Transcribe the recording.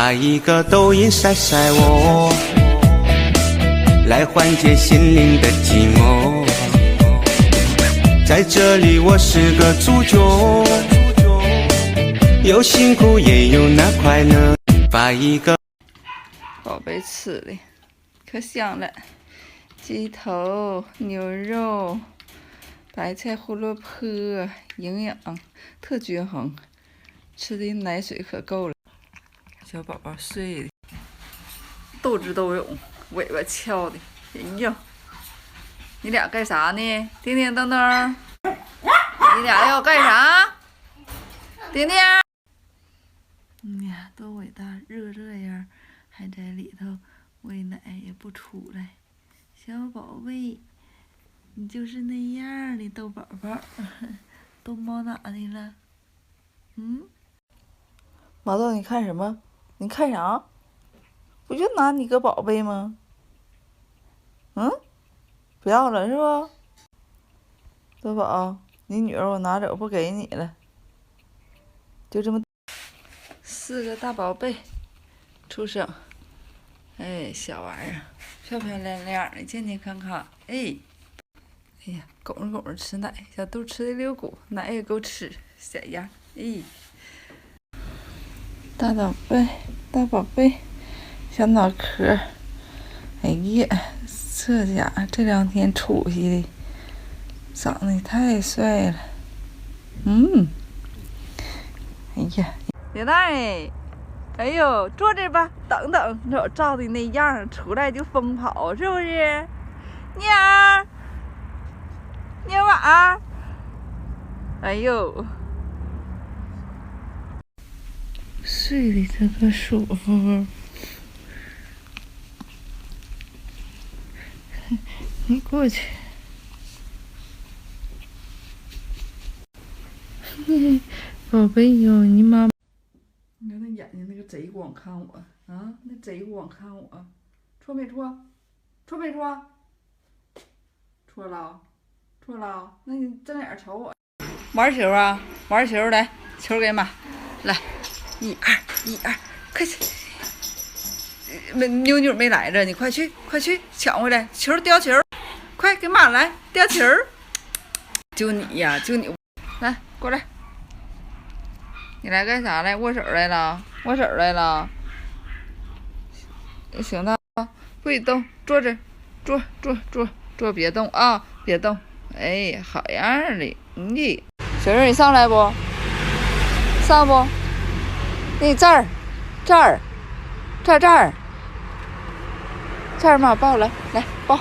发一个抖音晒晒我，来缓解心灵的寂寞。在这里我是个主角，有辛苦也有那快乐。发一个宝贝吃的可香了，鸡头、牛肉、白菜、胡萝卜，营养特均衡，吃的奶水可够了。小宝宝睡的，斗智斗勇，尾巴翘的，哎呀！你俩干啥呢？叮叮当当，你俩要干啥？叮叮，呀，都伟大，热这样，还在里头喂奶也不出来，小宝贝，你就是那样的豆宝宝，都猫哪里了？毛豆，你看什么？你看啥？不就拿你个宝贝吗？不要了是不？豆宝，你女儿我拿走不给你了，就这么4个大宝贝出生，哎，小玩意儿，漂漂亮亮的，健健康康，哎呀，拱着吃奶，小肚吃的溜鼓，奶也够吃，小样，哎，大宝贝，大宝贝，小脑壳，哎呀，这家伙这2天出息的，长得也太帅了，哎呀，别大爷，哎呦，坐这吧，等等，这我照的那样，出来就疯跑，是不是？妞儿，妞儿，哎呦，睡的这个舒服。你过去，宝贝哟，你妈。你看那眼睛，那个贼光看我啊！那贼光看我，戳没戳？戳没戳？戳了，戳了。那你睁眼瞅我。玩球啊！玩球来，球给妈，来，1、2，1、2，快去！妞妞没来着，你快去，快去抢回来！球叼球，快给妈来叼球！就你呀，就你，来过来。你来干啥来？握手来了，握手来了。行了，不许动，坐这，坐，别动啊，别动。哎，好样的，小人你上来不？上不？那这儿，这儿，妈抱来，来抱。